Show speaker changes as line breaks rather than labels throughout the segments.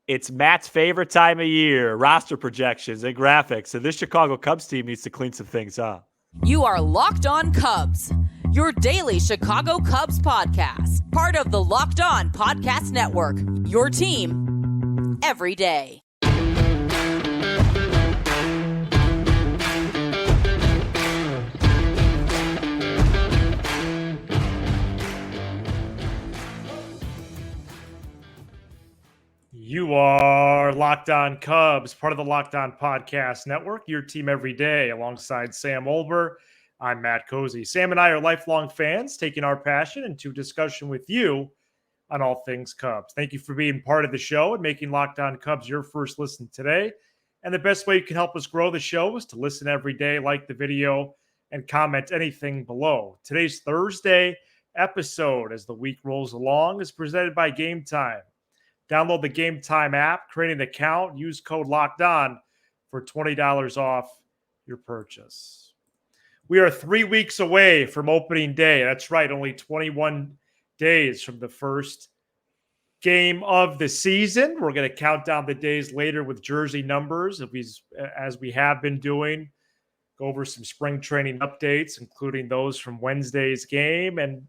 It's Matt's favorite time of year, roster projections and graphics. And this Chicago Cubs team needs to clean some things up.
You are Locked On Cubs, your daily Chicago Cubs podcast, part of the Locked On Podcast Network, your team every day.
You are Locked On Cubs, part of the Locked On Podcast Network, your team every day, alongside Sam Olber. I'm Matt Cozy. Sam and I are lifelong fans, taking our passion into discussion with you on all things Cubs. Thank you for being part of the show and making Locked On Cubs your first listen today. And the best way you can help us grow the show is to listen every day, like the video, and comment anything below. Today's Thursday episode, as the week rolls along, is presented by Game Time. Download the Game Time app, create an account, use code LOCKEDON for $20 off your purchase. We are 3 weeks away from opening day. That's right, only 21 days from the first game of the season. We're going to count down the days later with jersey numbers, as we have been doing. Go over some spring training updates, including those from Wednesday's game. And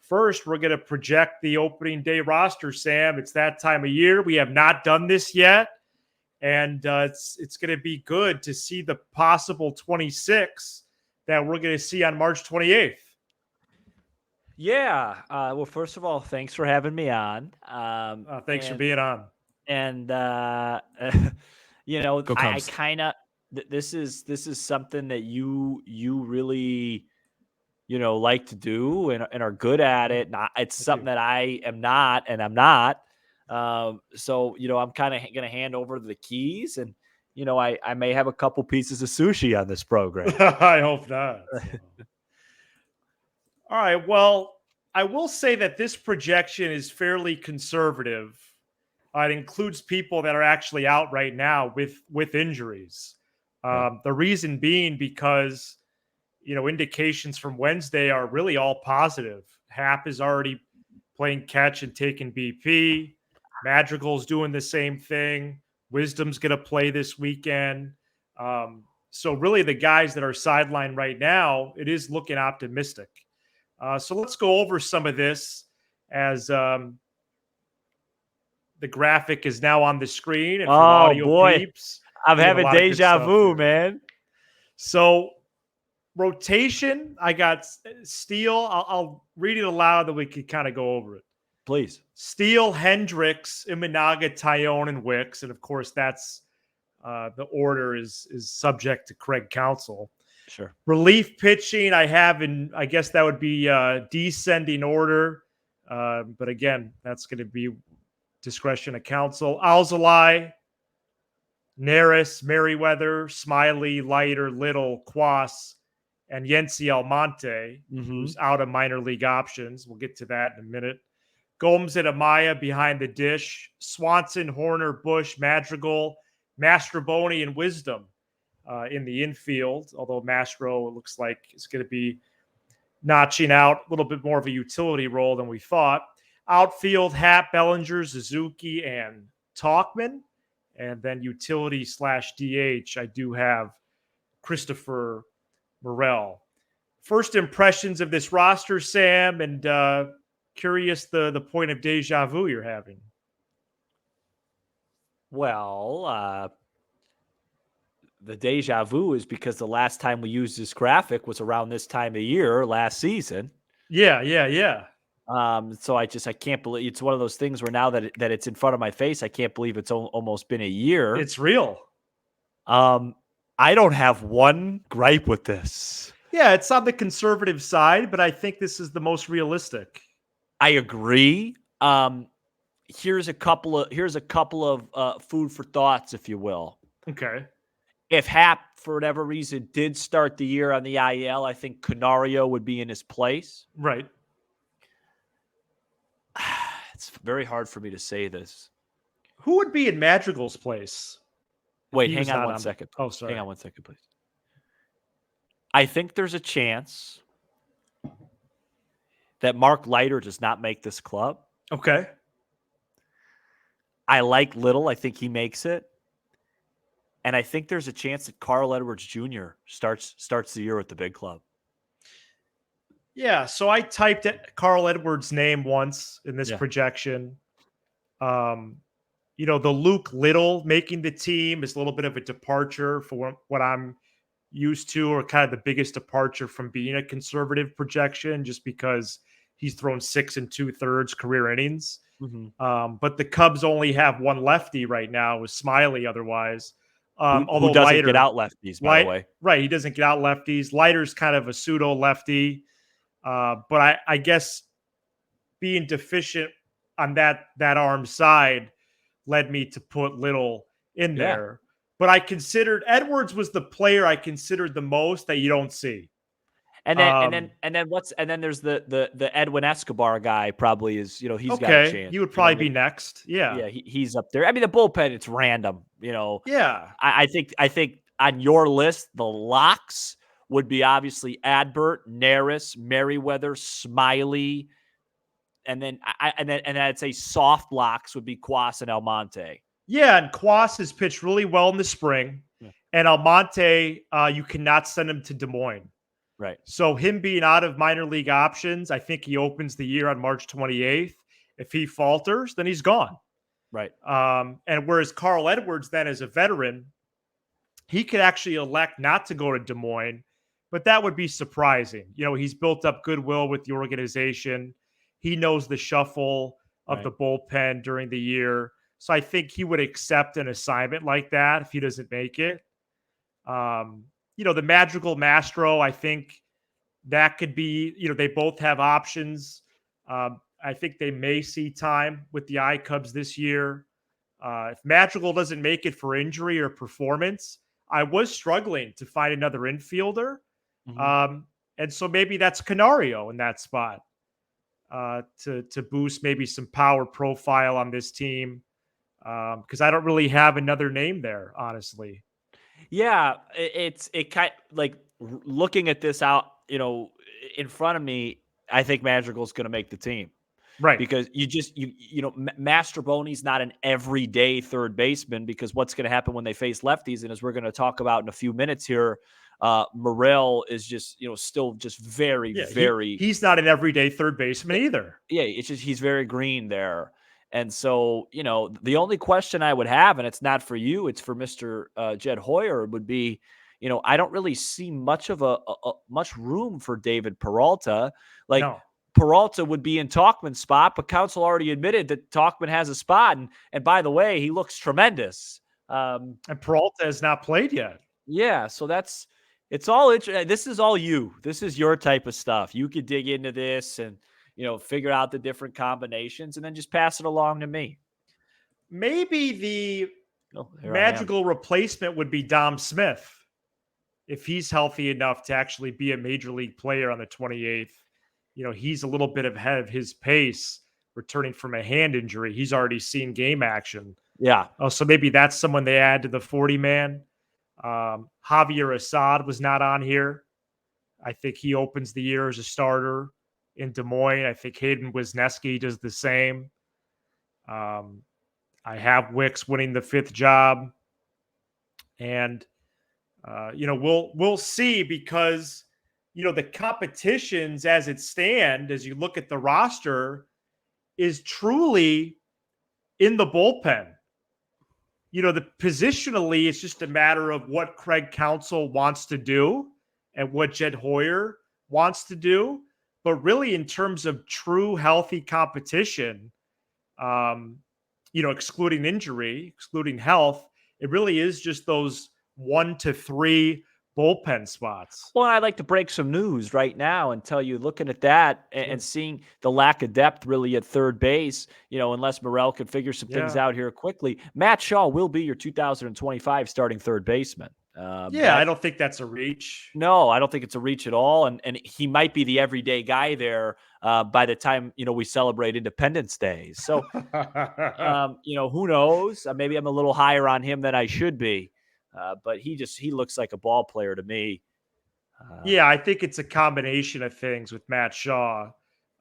first, we're going to project the opening day roster, Sam. It's that time of year. We have not done this yet, and it's going to be good to see the possible 26 that we're going to see on March 28th.
Yeah. Well, first of all, thanks for having me on.
Thanks for being on.
And, I kind of this is something that you really – like to do and are good at it. It's something that I am not, and I'm not. So, I'm kind of going to hand over the keys, and, I may have a couple pieces of sushi on this program.
I hope not. All right. Well, I will say that this projection is fairly conservative. It includes people that are actually out right now with injuries. The reason being because indications from Wednesday are really all positive. Hap is already playing catch and taking BP. Madrigal's doing the same thing. Wisdom's going to play this weekend. So really the guys that are sidelined right now, it is looking optimistic. So let's go over some of this as the graphic is now on the screen. And for audio peeps,
I'm having deja vu, man.
So rotation, I got Steele. I'll read it aloud that we can kind of go over it.
Please.
Steele, Hendricks, Imanaga, Tyone, and Wicks. And, of course, that's the order is subject to Craig Counsell.
Sure.
Relief pitching, I have I guess that would be descending order. But, again, that's going to be discretion of Counsell. Alzolay, Neris, Merriweather, Smiley, Leiter, Little, Quas, and Yency Almonte, who's out of minor league options. We'll get to that in a minute. Gomes and Amaya behind the dish. Swanson, Horner, Bush, Madrigal, Mastroboni, and Wisdom in the infield, although Mastro, it looks like, is going to be notching out a little bit more of a utility role than we thought. Outfield, Hap, Bellinger, Suzuki, and Talkman. And then utility/DH, I do have Christopher Morel. First impressions of this roster, Sam, and curious the point of deja vu you're having.
Well, the deja vu is because the last time we used this graphic was around this time of year last season.
Yeah.
So I can't believe it's one of those things where now that it's in front of my face, I can't believe it's almost been a year.
It's real.
I don't have one gripe with this.
Yeah, it's on the conservative side, but I think this is the most realistic.
I agree. Here's a couple of food for thoughts, if you will.
Okay.
If Hap, for whatever reason, did start the year on the IL, I think Canario would be in his place.
Right.
It's very hard for me to say this.
Who would be in Madrigal's place?
Wait, hang on one second.
Oh, sorry.
Hang on one second, please. I think there's a chance that Mark Leiter does not make this club.
Okay.
I like Little. I think he makes it. And I think there's a chance that Carl Edwards Jr. starts the year with the big club.
Yeah, so I typed Carl Edwards' name once in this
Yeah.
projection. The Luke Little making the team is a little bit of a departure for what I'm used to, or kind of the biggest departure from being a conservative projection, just because he's thrown 6 2/3 career innings.
Mm-hmm.
But the Cubs only have one lefty right now with Smiley otherwise.
Who
Although
doesn't get out lefties, by the way.
Right, he doesn't get out lefties. Leiter's kind of a pseudo lefty. But I guess being deficient on that arm side led me to put Little in
Yeah.
there. But I considered Edwards was the player I considered the most that you don't see.
And then there's the Edwin Escobar guy probably is, he's got a chance.
He would probably be next. Yeah.
Yeah, he's up there. I mean, the bullpen, it's random,
Yeah.
I think on your list, the locks would be obviously Adbert, Neris, Merriweather, Smiley, and then I'd say soft locks would be Quas and Almonte.
Yeah, and Quas has pitched really well in the spring.
Yeah.
And Almonte, you cannot send him to Des Moines.
Right.
So him being out of minor league options, I think he opens the year on March 28th. If he falters, then he's gone.
Right.
And whereas Carl Edwards then as a veteran, he could actually elect not to go to Des Moines, but that would be surprising. He's built up goodwill with the organization. He knows the shuffle of the bullpen during the year. So I think he would accept an assignment like that if he doesn't make it. The Magical Mastro, I think that could be, they both have options. I think they may see time with the iCubs this year. If Magical doesn't make it for injury or performance, I was struggling to find another infielder.
Mm-hmm.
And so maybe that's Canario in that spot to boost maybe some power profile on this team. Because I don't really have another name there, honestly.
Yeah, it kind like looking at this out, in front of me, I think Madrigal's going to make the team.
Right.
Because Mastroboni's not an everyday third baseman, because what's going to happen when they face lefties, and as we're going to talk about in a few minutes here, Morel is just, still just very, very.
He's not an everyday third baseman either.
Yeah, it's just he's very green there. And so, the only question I would have, and it's not for you, it's for Mr. Jed Hoyer, would be, I don't really see much of much room for David Peralta. Like,
no.
Peralta would be in Tauchman's spot, but Counsell already admitted that Tauchman has a spot. And by the way, he looks tremendous.
And Peralta has not played yet.
Yeah, so it's all interesting. This is all you. This is your type of stuff. You could dig into this and, figure out the different combinations and then just pass it along to me.
Maybe the magical replacement would be Dom Smith if he's healthy enough to actually be a major league player on the 28th. He's a little bit ahead of his pace, returning from a hand injury. He's already seen game action.
Yeah.
So maybe that's someone they add to the 40-man. Javier Assad was not on here. I think he opens the year as a starter in Des Moines. I think Hayden Wisniewski does the same. I have Wicks winning the 5th job. And, we'll see, because the competitions as it stands, as you look at the roster, is truly in the bullpen. The positionally, it's just a matter of what Craig Counsell wants to do and what Jed Hoyer wants to do. But really, in terms of true healthy competition, excluding injury, excluding health, it really is just those 1 to 3 bullpen spots.
Well, I'd like to break some news right now and tell you, looking at that and seeing the lack of depth really at third base, unless Morel could figure some things out here quickly, Matt Shaw will be your 2025 starting third baseman.
I don't think that's a reach.
No, I don't think it's a reach at all. And he might be the everyday guy there by the time, we celebrate Independence Day. So, who knows? Maybe I'm a little higher on him than I should be. But he looks like a ball player to me.
I think it's a combination of things with Matt Shaw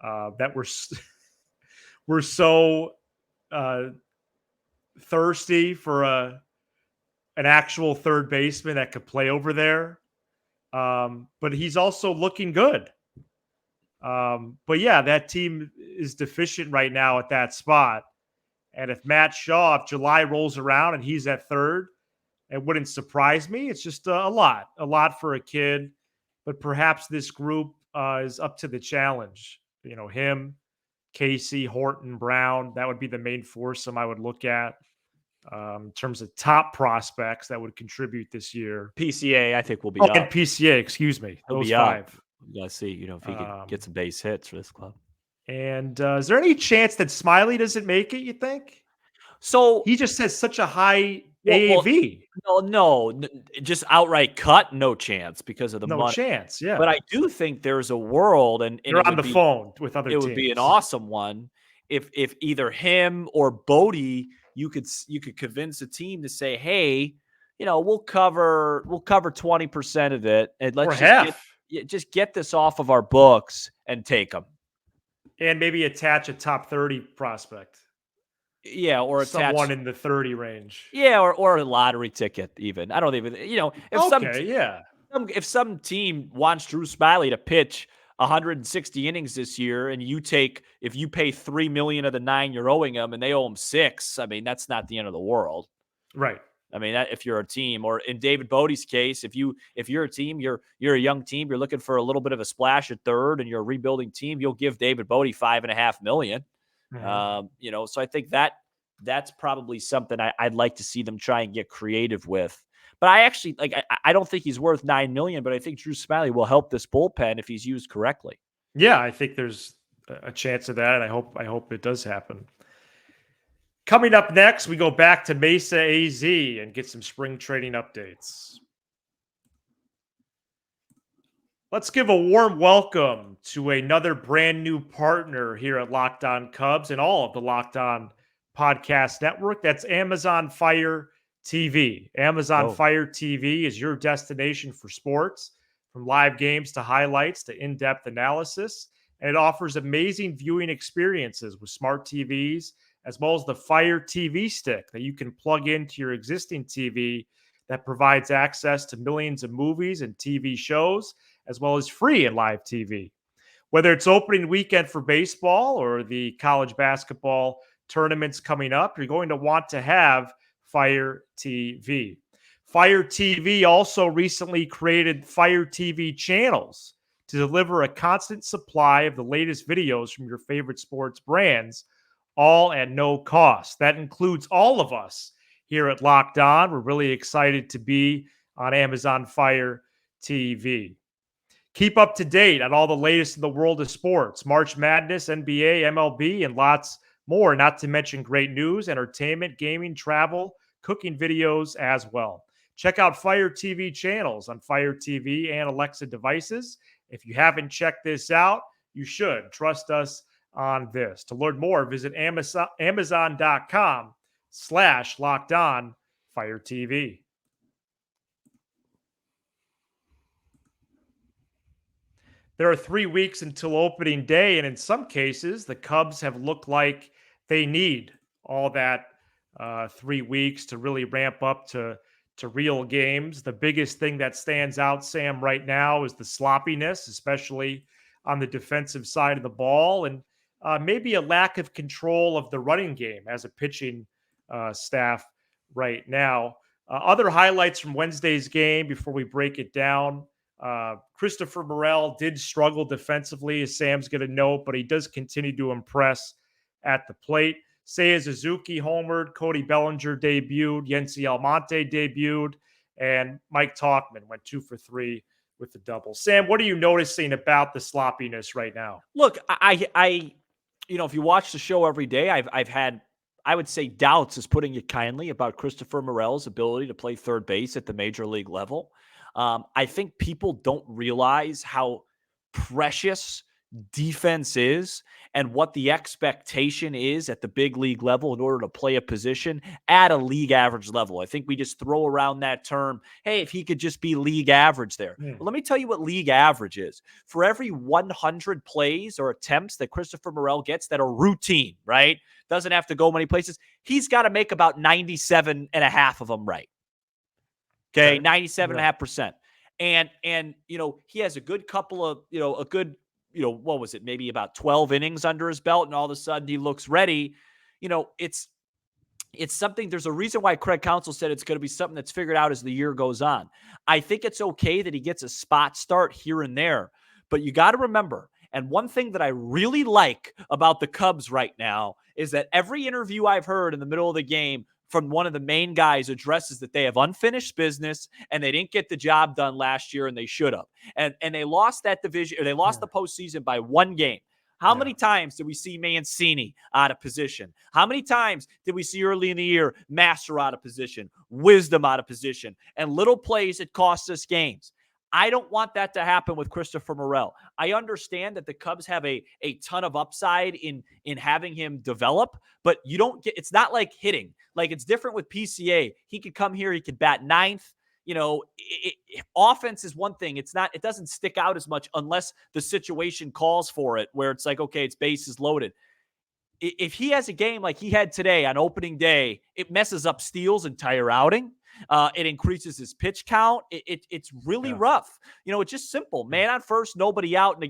that we're so thirsty for an actual third baseman that could play over there. But he's also looking good. But yeah, that team is deficient right now at that spot. And if Matt Shaw, if July rolls around and he's at third, it wouldn't surprise me. It's just a lot for a kid. But perhaps this group is up to the challenge. You know, him, Casey, Horton, Brown, that would be the main foursome I would look at in terms of top prospects that would contribute this year.
PCA, I think, will be
Oh,
up.
and PCA, excuse me.
He'll
Those
be
five.
up. You gotta see, if he could get some base hits for this club.
And is there any chance that Smiley doesn't make it, you think?
So
He just has such a high AAV.
no, just outright cut, no chance because of the
No
money.
chance, yeah.
But I do think there's a world, and
You're
it
on
would
the
be,
phone with other
it
teams.
would be an awesome one if either him or Bodie, you could convince a team to say, hey, we'll cover 20% of it, and let's just get this off of our books and take them.
And maybe attach a top 30 prospect.
Yeah, or
someone in the 30 range.
Yeah, or a lottery ticket even. I don't even, if some team wants Drew Smiley to pitch 160 innings this year, and if you pay $3 million of the $9 million you're owing them, and they owe him $6 million, I mean, that's not the end of the world.
Right.
I mean, if you're a team, or in David Bodie's case, if you're a team, you're a young team, you're looking for a little bit of a splash at third, and you're a rebuilding team, you'll give David Bodie $5.5 million.
Mm-hmm.
So I think that's probably something I'd like to see them try and get creative with. But I actually I don't think he's worth $9 million, but I think Drew Smiley will help this bullpen if he's used correctly.
Yeah, I think there's a chance of that, and I hope it does happen. Coming up next, we go back to Mesa AZ and get some spring training updates. Let's give a warm welcome to another brand new partner here at Locked On Cubs and all of the Locked On Podcast Network. That's Amazon Fire TV. Amazon Fire TV is your destination for sports, from live games to highlights to in-depth analysis. And it offers amazing viewing experiences with smart TVs, as well as the Fire TV stick that you can plug into your existing TV that provides access to millions of movies and TV shows, as well as free and live TV. Whether it's opening weekend for baseball or the college basketball tournaments coming up, you're going to want to have Fire TV. Fire TV also recently created Fire TV channels to deliver a constant supply of the latest videos from your favorite sports brands, all at no cost. That includes all of us here at Locked On. We're really excited to be on Amazon Fire TV. Keep up to date on all the latest in the world of sports, March Madness, NBA, MLB, and lots more, not to mention great news, entertainment, gaming, travel, cooking videos as well. Check out Fire TV channels on Fire TV and Alexa devices. If you haven't checked this out, you should. Trust us on this. To learn more, visit Amazon.com/LockedOn Fire TV. There are 3 weeks until opening day, and in some cases, the Cubs have looked like they need all that 3 weeks to really ramp up to real games. The biggest thing that stands out, Sam, right now is the sloppiness, especially on the defensive side of the ball, and maybe a lack of control of the running game as a pitching staff right now. Other highlights from Wednesday's game before we break it down. Christopher Morel did struggle defensively, as Sam's going to note, but he does continue to impress at the plate. Seiya Suzuki homered, Cody Bellinger debuted, Yency Almonte debuted, and Mike Tauchman went 2 for 3 with the double. Sam, what are you noticing about the sloppiness right now?
Look, I if you watch the show every day, I've had, I would say, doubts, is putting it kindly, about Christopher Morel's ability to play third base at the major league level. I think people don't realize how precious defense is and what the expectation is at the big league level in order to play a position at a league average level. I think we just throw around that term, hey, if he could just be league average there. Well, let me tell you what league average is. For every 100 plays or attempts that Christopher Morel gets that are routine, right? Doesn't have to go many places. He's got to make about 97 and a half of them right. Okay, 97.5%. And he has a good couple of, what was it? Maybe about 12 innings under his belt, and all of a sudden he looks ready. It's something. There's a reason why Craig Counsell said it's going to be something that's figured out as the year goes on. I think it's okay that he gets a spot start here and there, but you got to remember, and one thing that I really like about the Cubs right now is that every interview I've heard in the middle of the game from one of the main guys addresses that they have unfinished business and they didn't get the job done last year and they should have. And they lost that division, or they lost the postseason by one game. How many times did we see Mancini out of position? How many times did we see early in the year Master out of position, Wisdom out of position, and little plays that cost us games? I don't want that to happen with Christopher Morel. I understand that the Cubs have a ton of upside in having him develop, but you don't get, it's not like hitting. Like, it's different with PCA. He could come here, he could bat ninth. Offense is one thing. It doesn't stick out as much unless the situation calls for it, where it's like, okay, it's bases loaded. If he has a game like he had today on opening day, it messes up Steele's entire outing. It increases his pitch count. It's really rough. It's just simple. Man on first, nobody out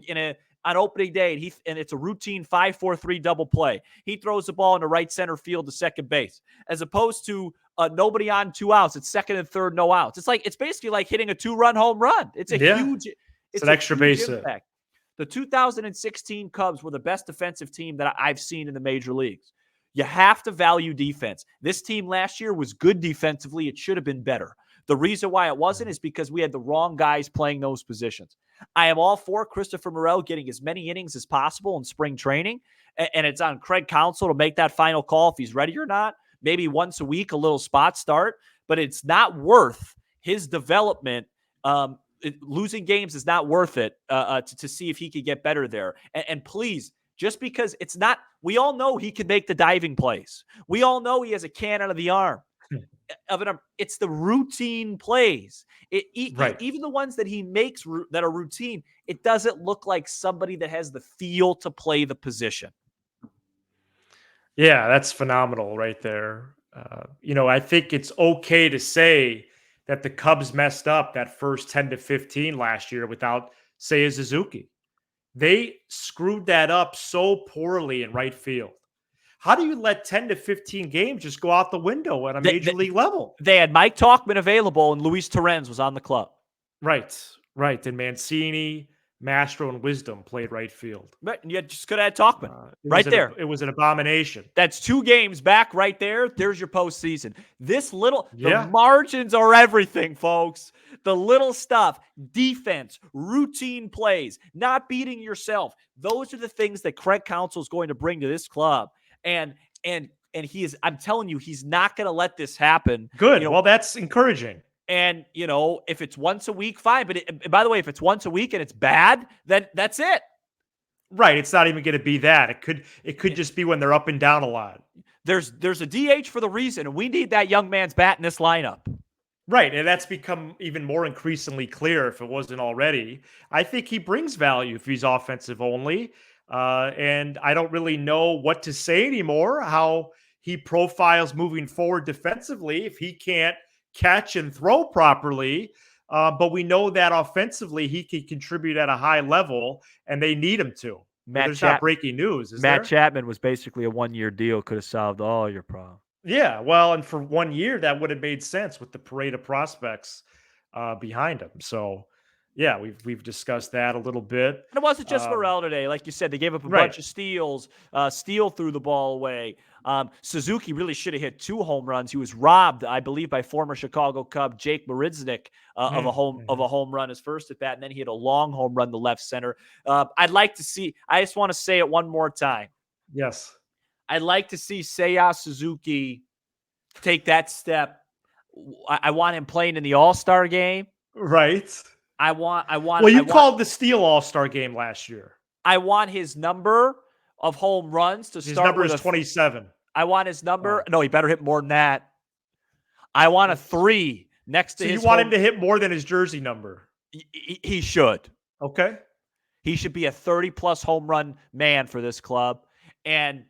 on opening day, and it's a routine 5-4-3 double play. He throws the ball into right center field to second base, as opposed to nobody on 2 outs. It's second and third, no outs. It's basically like hitting a 2-run home run. It's an extra base impact. The 2016 Cubs were the best defensive team that I've seen in the major leagues. You have to value defense. This team last year was good defensively. It should have been better. The reason why it wasn't is because we had the wrong guys playing those positions. I am all for Christopher Morel getting as many innings as possible in spring training, and it's on Craig Counsell to make that final call if he's ready or not. Maybe once a week, a little spot start, but it's not worth his development. Losing games is not worth it to see if he could get better there. And please, just because it's not, we all know he can make the diving plays. We all know he has a cannon of the arm. It's the routine plays. Even the ones that he makes that are routine, it doesn't look like somebody that has the feel to play the position.
Yeah, that's phenomenal right there. I think it's okay to say that the Cubs messed up that first 10 to 15 last year without Seiya Suzuki. They screwed that up so poorly in right field. How do you let 10 to 15 games just go out the window at a major league level?
They had Mike Tauchman available, and Luis Torrens was on the club.
Right. And Mancini, Mastro, and Wisdom played right field.
Right. You just could have had Tauchman there.
It was an abomination.
That's 2 games back right there. There's your postseason. The margins are everything, folks. The little stuff, defense, routine plays, not beating yourself. Those are the things that Craig Counsell is going to bring to this club. And he is, I'm telling you, he's not going to let this happen.
Good. Well, that's encouraging.
And, if it's once a week, fine. But by the way, if it's once a week and it's bad, then that's it.
Right. It's not even going to be that. It could just be when they're up and down a lot.
There's a DH for the reason, and we need that young man's bat in this lineup.
Right. And that's become even more increasingly clear if it wasn't already. I think he brings value if he's offensive only. And I don't really know what to say anymore, how he profiles moving forward defensively if he can't catch and throw properly. But we know that offensively he can contribute at a high level, and they need him to. There's not breaking news.
Matt Chapman was basically a 1-year deal, could have solved all your problems.
Yeah, well, and for 1 year, that would have made sense with the parade of prospects behind him. So, yeah, we've discussed that a little bit.
And it wasn't just Morel today. Like you said, they gave up a bunch of steals. Steele threw the ball away. Suzuki really should have hit 2 home runs. He was robbed, I believe, by former Chicago Cub Jake Marisnick of a home run his first at bat, and then he hit a long home run to left center. I'd like to see. I just want to say it one more time.
Yes,
I'd like to see Seiya Suzuki take that step. I want him playing in the All-Star game.
Right.
I want.
Well, you called the Steele All-Star game last year.
I want his number of home runs to
His
start
number
with
is 27.
I want his number.
Oh.
No, he better hit more than that. I want a 3 next to
So
his
you want
home.
him to hit more than his jersey number?
He should.
Okay.
He should be a 30-plus home run man for this club. And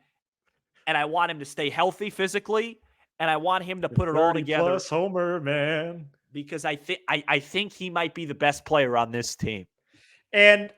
I want him to stay healthy physically, and I want him to put it all together.
30-plus homer man.
Because I think he might be the best player on this team.
And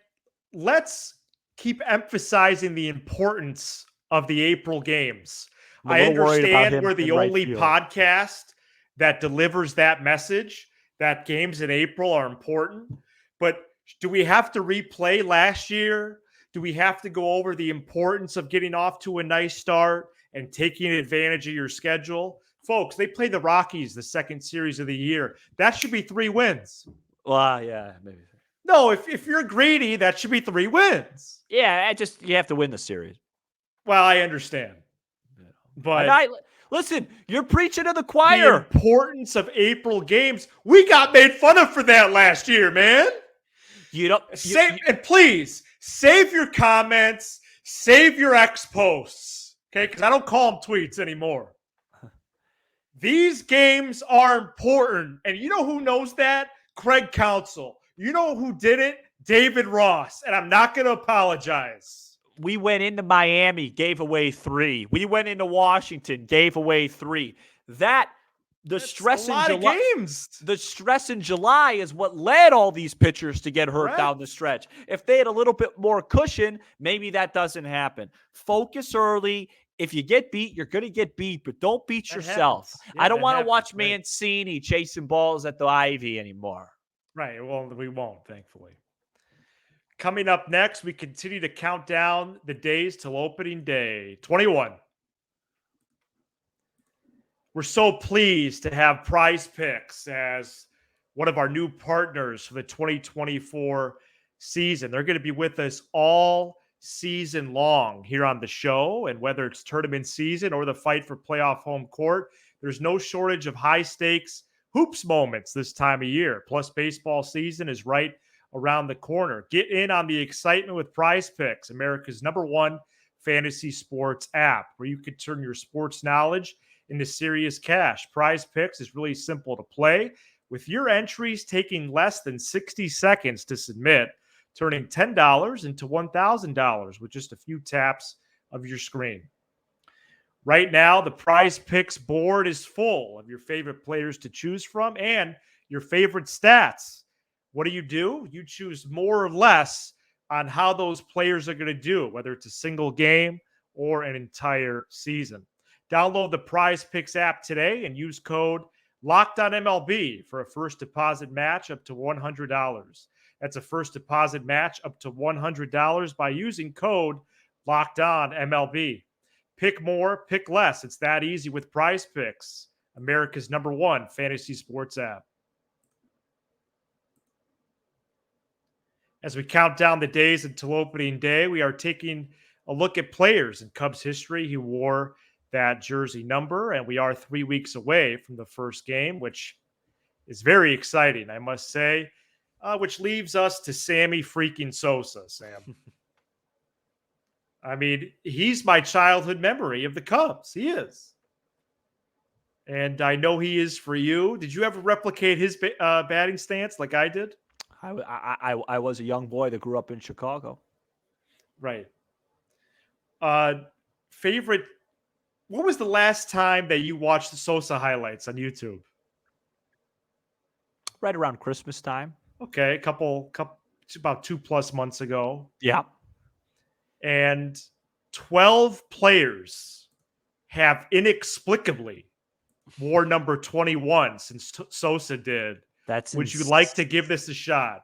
let's keep emphasizing the importance of the April games. I understand we're the only podcast that delivers that message, that games in April are important. But do we have to replay last year? Do we have to go over the importance of getting off to a nice start and taking advantage of your schedule? Folks, they play the Rockies the second series of the year. That should be 3 wins.
Well, yeah, maybe.
No, if you're greedy, that should be 3 wins.
Yeah, you have to win the series.
Well, I understand. But
listen, you're preaching to the choir.
The importance of April games. We got made fun of for that last year, man. And please save your comments, save your X posts, okay? Because I don't call them tweets anymore. These games are important. And you know who knows that? Craig Counsell. You know who did it? David Ross. And I'm not going to apologize.
We went into Miami, gave away 3. We went into Washington, gave away 3. The stress in July is what led all these pitchers to get hurt down the stretch. If they had a little bit more cushion, maybe that doesn't happen. Focus early. If you get beat, you're going to get beat, but don't beat yourself. Yeah, I don't want to watch Mancini chasing balls at the Ivy anymore.
Right. Well, we won't, thankfully. Coming up next, we continue to count down the days till opening day. 21. We're so pleased to have Prize Picks as one of our new partners for the 2024 season. They're going to be with us all season long here on the show. And whether it's tournament season or the fight for playoff home court, there's no shortage of high stakes hoops moments this time of year. Plus, baseball season is right around the corner. Get in on the excitement with Prize Picks, America's #1 fantasy sports app, where you can turn your sports knowledge into serious cash. Prize Picks is really simple to play, with your entries taking less than 60 seconds to submit, turning $10 into $1,000 with just a few taps of your screen. Right now, the Prize Picks board is full of your favorite players to choose from and your favorite stats. What do? You choose more or less on how those players are going to do, whether it's a single game or an entire season. Download the Prize Picks app today and use code LOCKEDONMLB for a first deposit match up to $100. That's a first deposit match up to $100 by using code LOCKEDONMLB. Pick more, pick less. It's that easy with Prize Picks, America's #1 fantasy sports app. As we count down the days until opening day, we are taking a look at players in Cubs history who wore that jersey number, and we are 3 weeks away from the first game, which is very exciting, I must say, which leaves us to Sammy freaking Sosa, Sam. I mean, he's my childhood memory of the Cubs. He is. And I know he is for you. Did you ever replicate his batting stance like I did?
I was a young boy that grew up in Chicago.
Right. Favorite, what was the last time that you watched the Sosa highlights on YouTube?
Right around Christmas time.
Okay, about 2+ months ago.
Yeah.
And 12 players have inexplicably wore number 21 since Sosa did. Would you like to give this a shot?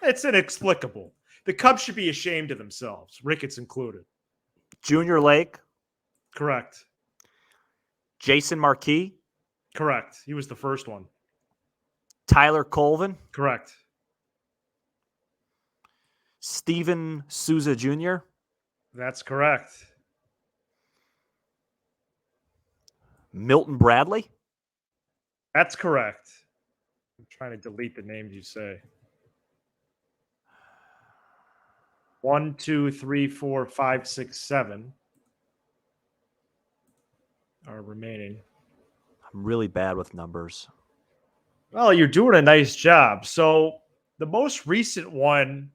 It's inexplicable. The Cubs should be ashamed of themselves, Ricketts included.
Junior Lake.
Correct.
Jason Marquis.
Correct. He was the first one.
Tyler Colvin.
Correct.
Steven Souza Jr.
That's correct.
Milton Bradley.
That's correct. I'm trying to delete the names you say. 1, 2, 3, 4, 5, 6, 7 are remaining.
I'm really bad with numbers.
Well, you're doing a nice job. So the most recent one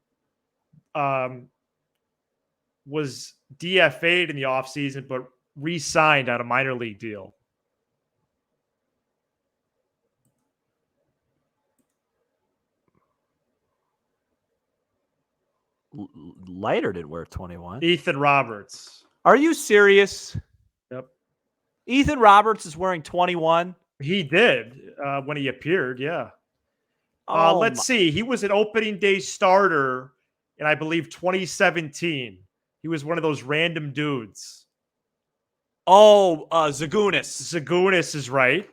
was DFA'd in the offseason, but re-signed on a minor league deal.
Leiter didn't wear 21.
Ethan Roberts.
Are you serious?
Yep.
Ethan Roberts is wearing 21.
He did when he appeared, yeah.
Oh,
Let's see. He was an opening day starter in, I believe, 2017. He was one of those random dudes.
Zagunis.
Zagunis is right.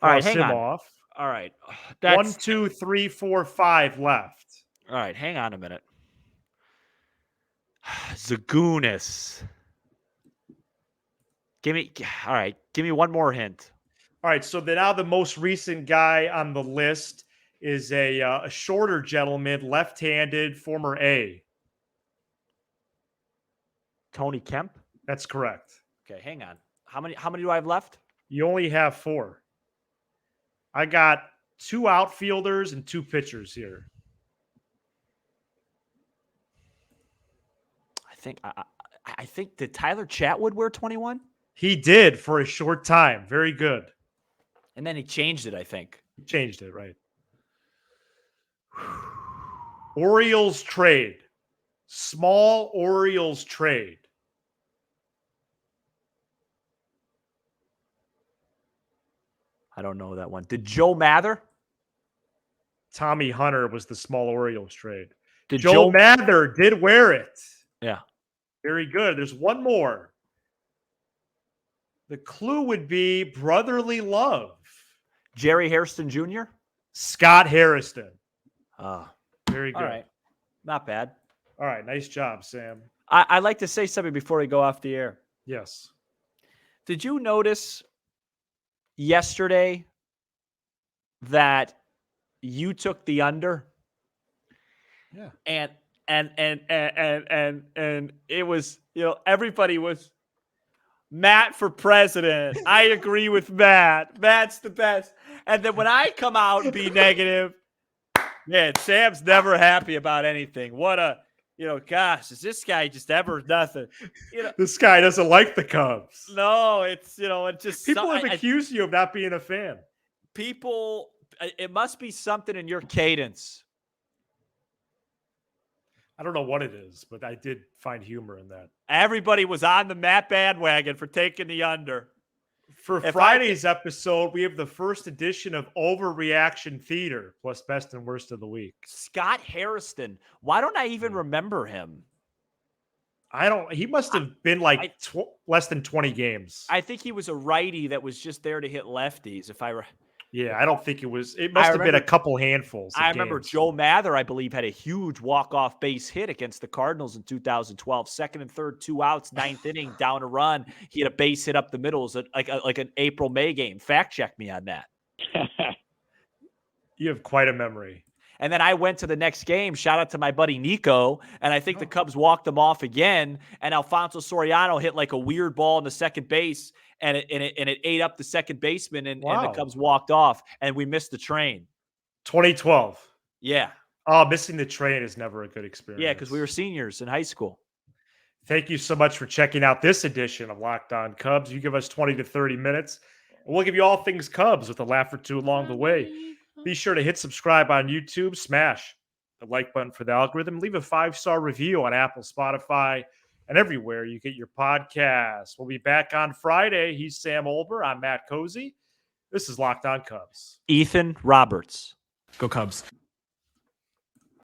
All right,
Cross
hang
him
on.
off.
All right.
1, 2, 3, 4, 5 left.
All right, hang on a minute. Zagunis. Give me one more hint.
All right, so now the most recent guy on the list is a shorter gentleman, left-handed, former A.
Tony Kemp?
That's correct.
Okay, hang on. How many do I have left?
You only have 4. I got 2 outfielders and 2 pitchers here.
I think did Tyler Chatwood wear 21?
He did for a short time. Very good.
And then he changed it, I think.
He changed it, right? Orioles trade. Small Orioles trade.
I don't know that one. Did Joe Mather?
Tommy Hunter was the small Orioles trade.
Did
Joe Mather did wear it.
Yeah.
Very good. There's one more. The clue would be brotherly love.
Jerry Hairston Jr.?
Scott Harrison. Very good.
All right. Not bad.
All right. Nice job, Sam.
I'd like to say something before we go off the air.
Yes.
Did you notice yesterday that you took the under?
Yeah.
And it was, everybody was Matt for president. I agree with Matt. Matt's the best. And then when I come out and be negative, man, Sam's never happy about anything. What a, gosh, is this guy just ever nothing?
This guy doesn't like the Cubs.
No, it's, it's just
people have accused you of not being a fan.
People, it must be something in your cadence.
I don't know what it is, but I did find humor in that.
Everybody was on the Matt bandwagon for taking the under.
For Friday's episode, we have the first edition of Overreaction Theater plus Best and Worst of the Week.
Scott Harrison. Why don't I even remember him?
He must have been like less than 20 games.
I think he was a righty that was just there to hit lefties.
Yeah, I don't think it was. It must have been a couple handfuls.
I remember Joe Mather, I believe, had a huge walk-off base hit against the Cardinals in 2012. Second and third, 2 outs, 9th inning, down a run. He had a base hit up the middle. It was like an April-May game. Fact check me on that.
You have quite a memory.
And then I went to the next game. Shout out to my buddy Nico. And I think the Cubs walked them off again. And Alfonso Soriano hit like a weird ball in the second base. And it ate up the second baseman. And the Cubs walked off. And we missed the train.
2012.
Yeah.
Oh, missing the train is never a good experience.
Yeah, because we were seniors in high school.
Thank you so much for checking out this edition of Locked On Cubs. You give us 20 to 30 minutes. And we'll give you all things Cubs with a laugh or two along the way. Be sure to hit subscribe on YouTube, smash the like button for the algorithm, leave a 5-star review on Apple, Spotify, and everywhere you get your podcasts. We'll be back on Friday. He's Sam Olber. I'm Matt Cozy. This is Locked On Cubs.
Ethan Roberts.
Go Cubs.